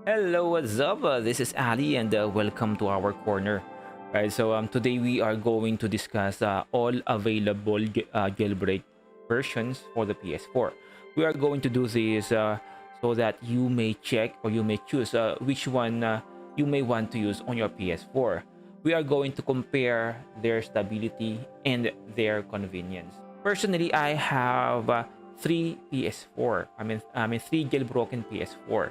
Hello, what's up? This is Ali, and welcome to our corner. Right, so today we are going to discuss all available jailbreak versions for the PS4. We are going to do this so that you may check or you may choose which one you may want to use on your PS4. We are going to compare their stability and their convenience. Personally, I have three PS4. I mean, three jailbroken PS4.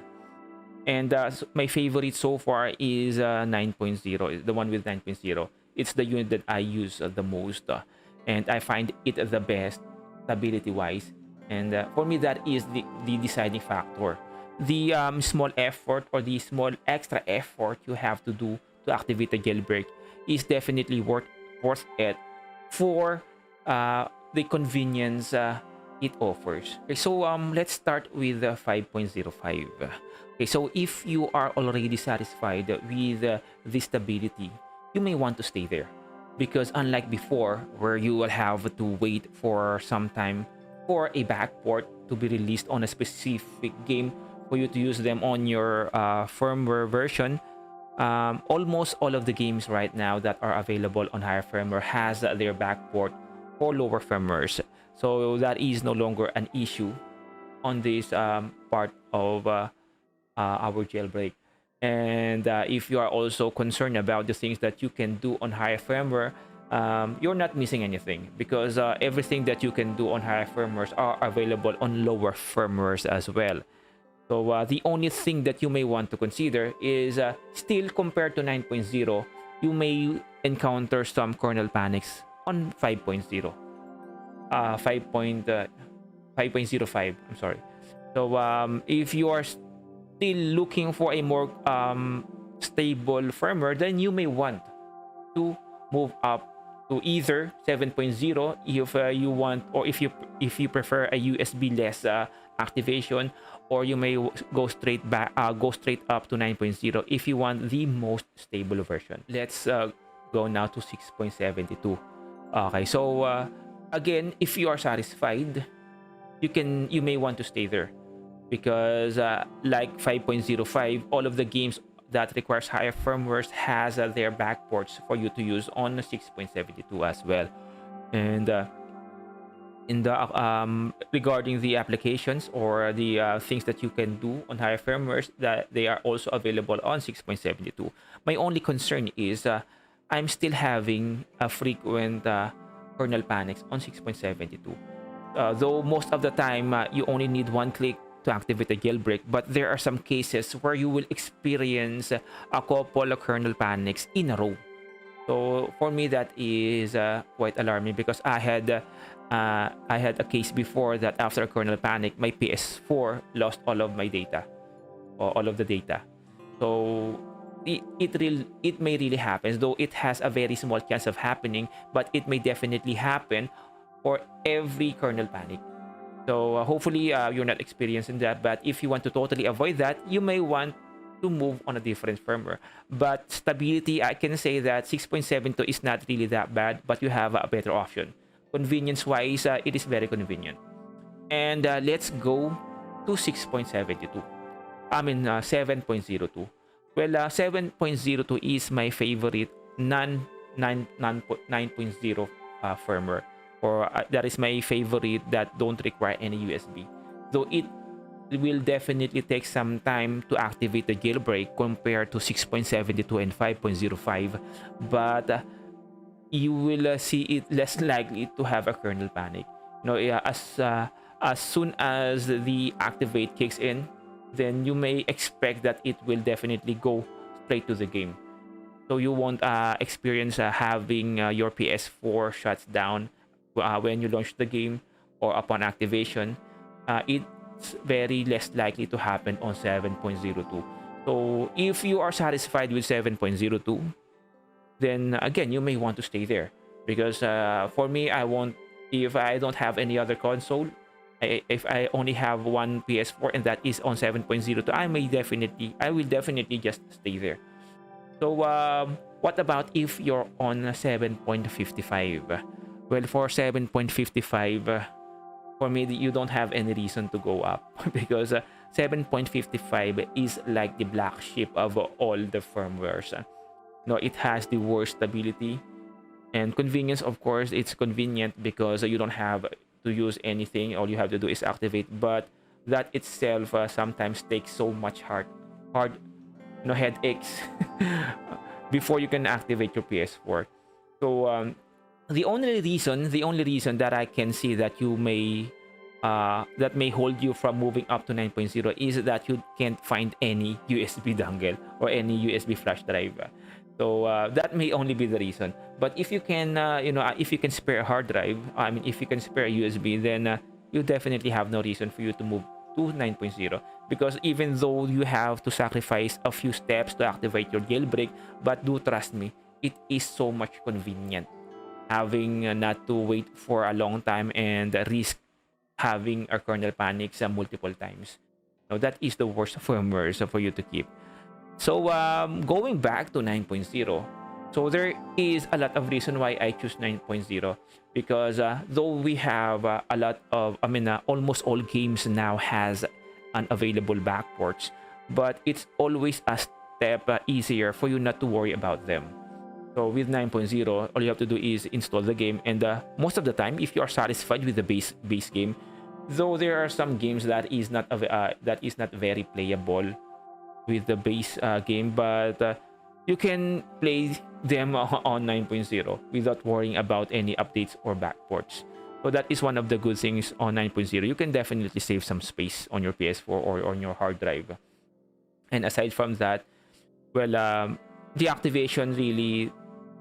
And my favorite so far is 9.0, the one with 9.0. It's the unit that I use the most, and I find it the best stability-wise. And for me, that is the deciding factor. The small effort or the small extra effort you have to do to activate the jailbreak is definitely worth it for the convenience it offers. Okay, so let's start with 5.05. Okay, so if you are already satisfied with the stability, you may want to stay there, because unlike before, where you will have to wait for some time for a backport to be released on a specific game for you to use them on your firmware version, almost all of the games right now that are available on higher firmware has their backport for lower firmwares. So that is no longer an issue on this part of our jailbreak. And if you are also concerned about the things that you can do on higher firmware, you're not missing anything, because everything that you can do on higher firmwares are available on lower firmwares as well. So the only thing that you may want to consider is still, compared to 9.0, you may encounter some kernel panics on 5.0. 5.05, I'm sorry. So if you are still looking for a more stable firmware, then you may want to move up to either 7.0 if you want, or if you prefer a USB less activation, or you may go straight up to 9.0 if you want the most stable version. Let's go now to 6.72. Okay, so again, if you are satisfied, you may want to stay there, because like 5.05, all of the games that requires higher firmwares has their backports for you to use on 6.72 as well. And in the regarding the applications or the things that you can do on higher firmwares, that they are also available on 6.72. My only concern is I'm still having a frequent kernel panics on 6.72. Though most of the time you only need one click to activate the jailbreak, but there are some cases where you will experience a couple of kernel panics in a row. So for me, that is quite alarming, because I had a case before that after a kernel panic, my PS4 lost all of my data, or all of the data. So it may really happen, though it has a very small chance of happening, but it may definitely happen for every kernel panic. So hopefully you're not experiencing that. But if you want to totally avoid that, you may want to move on a different firmware. But stability, I can say that 6.72 is not really that bad, but you have a better option. Convenience wise, it is very convenient. And let's go to 6.72. I mean 7.02. Well, 7.02 is my favorite non-9.0 firmware, or that is my favorite that don't require any USB. Though it will definitely take some time to activate the jailbreak compared to 6.72 and 5.05, but you will see it less likely to have a kernel panic. You know, as soon as the activate kicks in, then you may expect that it will definitely go straight to the game. So you won't experience having your PS4 shuts down when you launch the game or upon activation. It's very less likely to happen on 7.02. So if you are satisfied with 7.02, then again, you may want to stay there, because for me, I won't, if I don't have any other console, if I only have one PS4 and that is on 7.02, I will definitely just stay there. So what about if you're on 7.55? Well, for 7.55, for me, you don't have any reason to go up because 7.55 is like the black sheep of all the firmwares. No, it has the worst stability and convenience. Of course, it's convenient because you don't have to use anything. All you have to do is activate. But that itself sometimes takes so much hard, headaches before you can activate your PS4. So the only reason that I can see that you may that may hold you from moving up to 9.0 is that you can't find any USB dongle or any USB flash drive. So that may only be the reason. But if you can, if you can spare a hard drive, I mean, if you can spare a USB, then you definitely have no reason for you to move to 9.0. Because even though you have to sacrifice a few steps to activate your jailbreak, but do trust me, it is so much convenient having not to wait for a long time and risk having a kernel panics multiple times. Now that is the worst firmware for you to keep. So going back to 9.0, so there is a lot of reason why I choose 9.0, because though we have a lot of, almost all games now has unavailable backports, but it's always a step easier for you not to worry about them. So with 9.0, all you have to do is install the game, and most of the time, if you are satisfied with the base game, though there are some games that is not very playable with the base game, but you can play them on 9.0 without worrying about any updates or backports. So that is one of the good things on 9.0. You can definitely save some space on your PS4 or on your hard drive. And aside from that, well, the activation really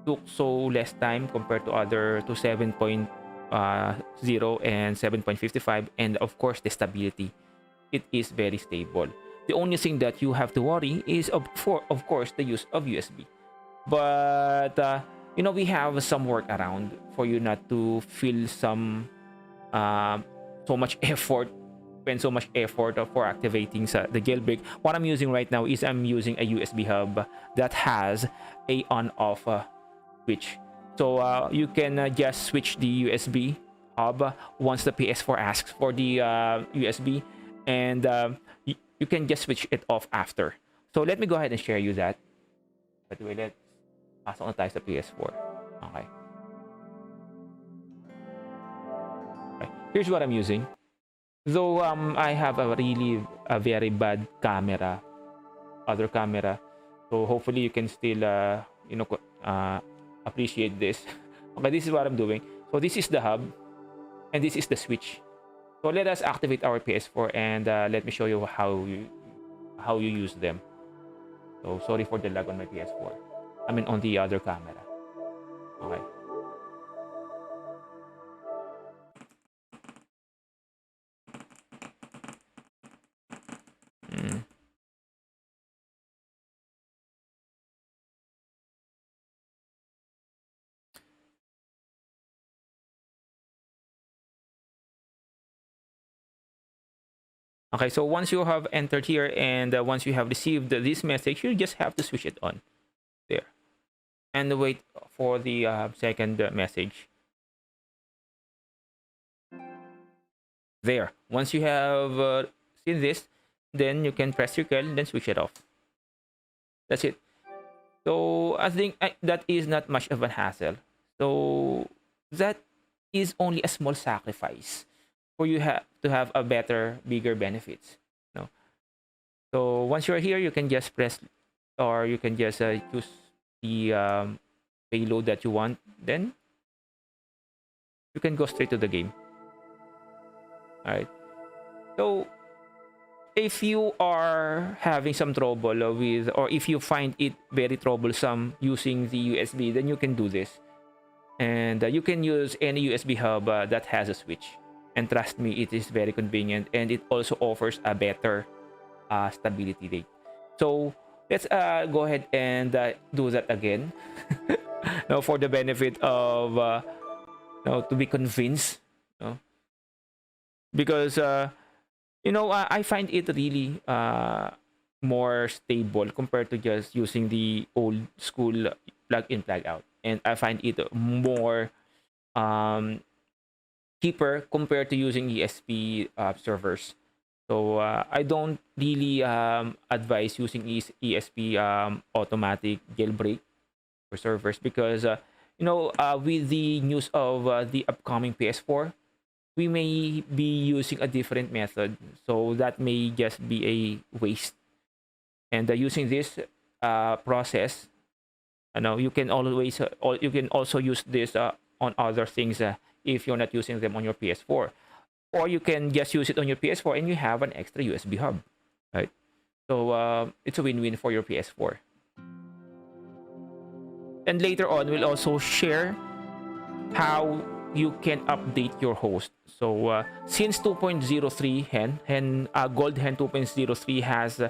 took so less time compared to 7.0 and 7.55, and of course the stability, it is very stable. The only thing that you have to worry is of course the use of USB, but we have some workaround for you not to feel some so much effort for activating the jailbreak. What I'm using right now is I'm using a USB hub that has a on-off switch. So you can just switch the USB hub once the PS4 asks for the USB, and you can just switch it off after. So let me go ahead and share you that. By the way, let's pasok na tayo sa PS4. Okay. Here's what I'm using. Though I have a very bad camera, other camera, so hopefully you can still appreciate this. Okay, this is what I'm doing. So this is the hub, and this is the switch. So let us activate our PS4, and let me show you how you use them. So sorry for the lag on my PS4. I mean on the other camera. Okay. Okay, so once you have entered here, and once you have received this message, you just have to switch it on there and wait for the second message there. Once you have seen this, then you can press circle, then switch it off. That's it. So I think that is not much of a hassle. So that is only a small sacrifice for you to have a bigger benefits. No. So once you're here, you can just press, or you can just choose the payload that you want. Then you can go straight to the game. All right. So if you are having some trouble with, or if you find it very troublesome using the USB, then you can do this, and you can use any USB hub that has a switch. And trust me, it is very convenient, and it also offers a better stability rate. So let's go ahead and do that again. Now, for the benefit of to be convinced, because I find it really more stable compared to just using the old school plug in, plug out, and I find it more cheaper compared to using ESP servers. So I don't really advise using ESP automatic jailbreak for servers because with the news of the upcoming PS4, we may be using a different method, so that may just be a waste. And using this process, you can always you can also use this on other things if you're not using them on your PS4, or you can just use it on your PS4 and you have an extra USB hub, right? So it's a win-win for your PS4. And later on, we'll also share how you can update your host. So since 2.03 Gold Hen 2.03 has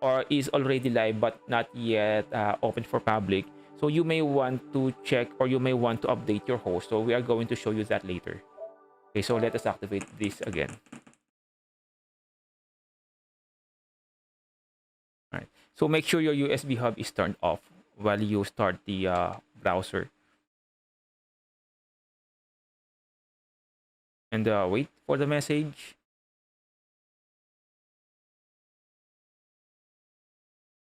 or is already live but not yet open for public, so you may want to check or you may want to update your host. So we are going to show you that later. Okay, so let us activate this again. All right. So make sure your USB hub is turned off while you start the browser. And wait for the message.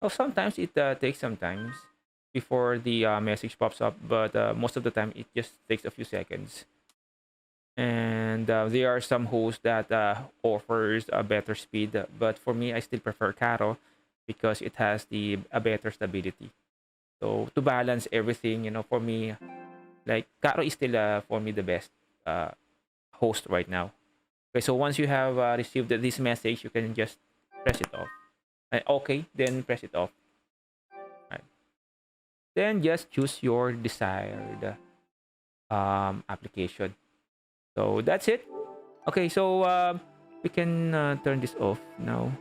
Oh, sometimes it takes some time before the message pops up, but most of the time it just takes a few seconds. And there are some hosts that offers a better speed, but for me, I still prefer Caro because it has a better stability. So to balance everything, for me, like Caro is still for me the best host right now. Okay, so once you have received this message, you can just press it off. Okay, then press it off. Right. Then just choose your desired application. So that's it. Okay, so we can turn this off now.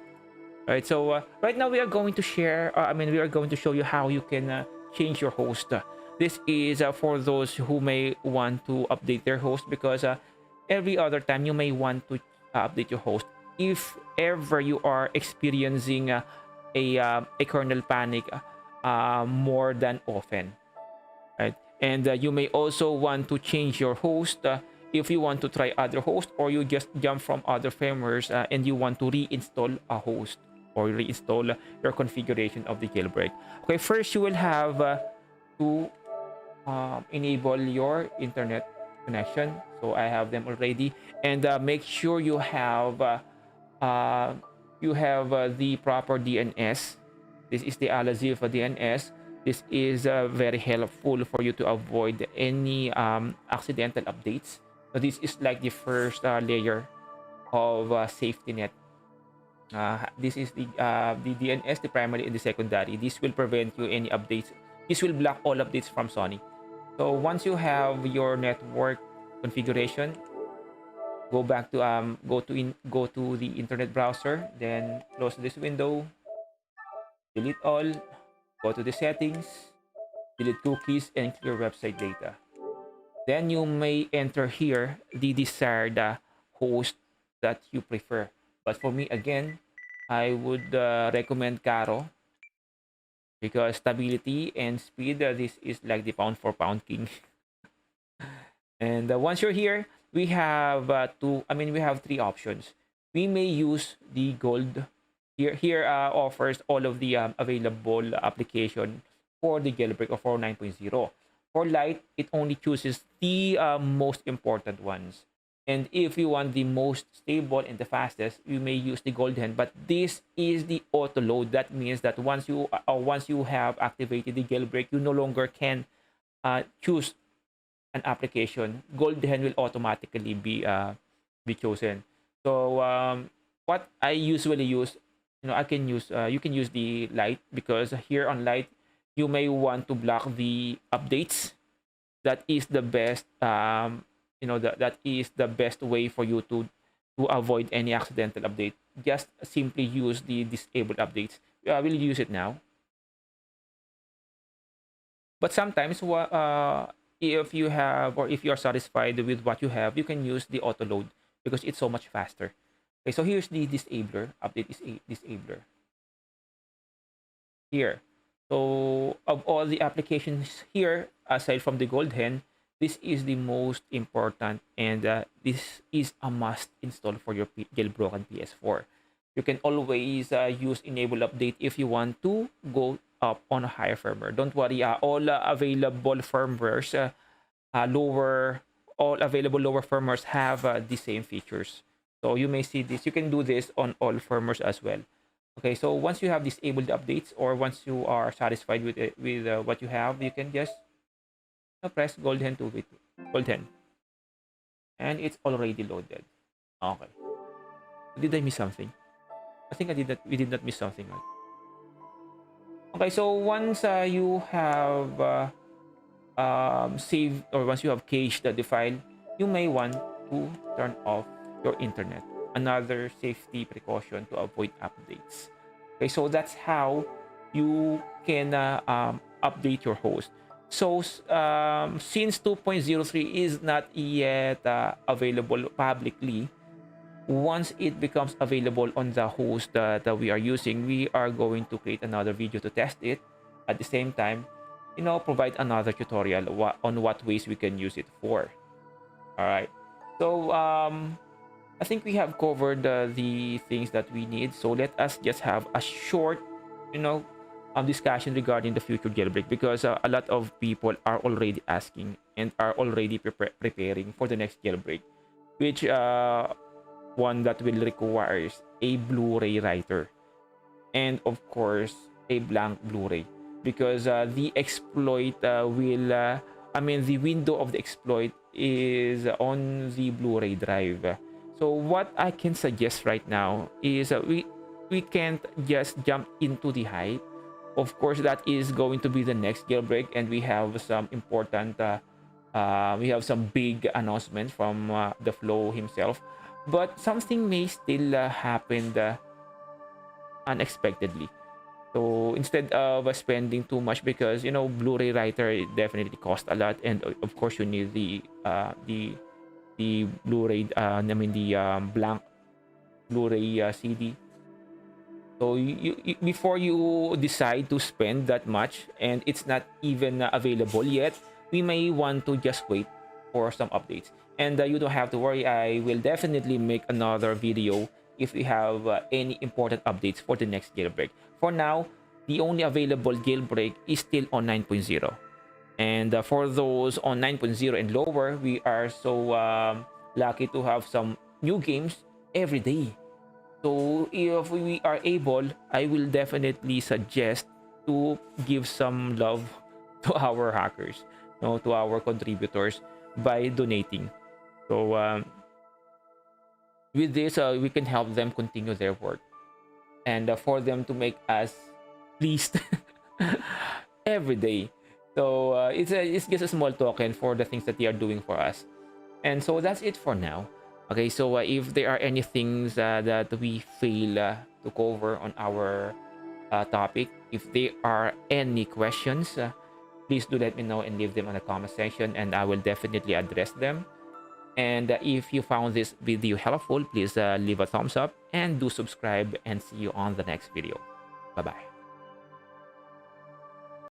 Right. So right now we are going to share. We are going to show you how you can change your host. This is for those who may want to update their host because every other time you may want to update your host if ever you are experiencing a kernel panic more than often, right? And you may also want to change your host if you want to try other hosts or you just jump from other firmwares and you want to reinstall a host or reinstall your configuration of the jailbreak. Okay, first you will have to enable your internet connection. So I have them already, and make sure you have the proper DNS. This is the Alazif DNS. This is very helpful for you to avoid any accidental updates. So this is like the first layer of safety net. This is the DNS, the primary and the secondary. This will prevent you any updates. This will block all updates from Sony. So once you have your network configuration, go back to go to the internet browser, then close this window, delete all, go to the settings, delete cookies and clear website data. Then you may enter here the desired host that you prefer. But for me, again, I would recommend Caro because stability and speed, this is like the pound for pound king. And once you're here, we have we have three options. We may use the gold. Here offers all of the available application for the jailbreak of 9.0. For light, it only chooses the most important ones. And if you want the most stable and the fastest, you may use the golden. But this is the auto load. That means that once you have activated the jailbreak, you no longer can choose an application. Golden will automatically be chosen. So what I usually use, I can use you can use the light because here on light you may want to block the updates. That is the best that is the best way for you to avoid any accidental update. Just simply use the disabled updates. I will use it now. But sometimes if you have or if you are satisfied with what you have, you can use the auto load because it's so much faster. Okay, so here's the disabler update. Is a disabler here. So of all the applications here, aside from the gold hen, This is the most important, and this is a must install for your jailbroken PS4. You can always use enable update if you want to go up on a higher firmware. Don't worry, all available firmwares, lower all available lower firmwares have the same features. So you may see this. You can do this on all firmwares as well. Okay, so once you have disabled updates, or once you are satisfied with it, with what you have, you can just press golden to it, golden, and it's already loaded. Okay. Did I miss something? I think I did not. We did not miss something. Right? Okay, so once you have saved, or once you have cached the file, you may want to turn off your internet. Another safety precaution to avoid updates. Okay, so that's how you can update your host. So since 2.03 is not yet available publicly, once it becomes available on the host that we are using, we are going to create another video to test it. At the same time, provide another tutorial on what ways we can use it for. All right. So I think we have covered the things that we need. So let us just have a short, discussion regarding the future jailbreak, because a lot of people are already asking and are already preparing for the next jailbreak, which one that will requires a Blu-ray writer and of course a blank Blu-ray, because the exploit the window of the exploit is on the Blu-ray drive. So what I can suggest right now is we can't just jump into the hype. Of course, that is going to be the next jailbreak, and we have some important we have some big announcement from the Flow himself, but something may still happen unexpectedly. So instead of spending too much, because Blu-ray writer, it definitely costs a lot, and of course you need the Blu-ray the blank Blu-ray CD. So before you decide to spend that much and it's not even available yet, we may want to just wait for some updates. And you don't have to worry, I will definitely make another video if we have any important updates for the next jailbreak. For now, the only available jailbreak is still on 9.0. And for those on 9.0 and lower, we are so lucky to have some new games every day. So if we are able, I will definitely suggest to give some love to our hackers, to our contributors by donating. So with this, we can help them continue their work, and for them to make us pleased every day. So it's just a small token for the things that they are doing for us. And so that's it for now. Okay, so if there are any things that we fail to cover on our topic, if there are any questions, please do let me know and leave them in the comment section, and I will definitely address them. And if you found this video helpful, please leave a thumbs up and do subscribe, and see you on the next video. Bye bye.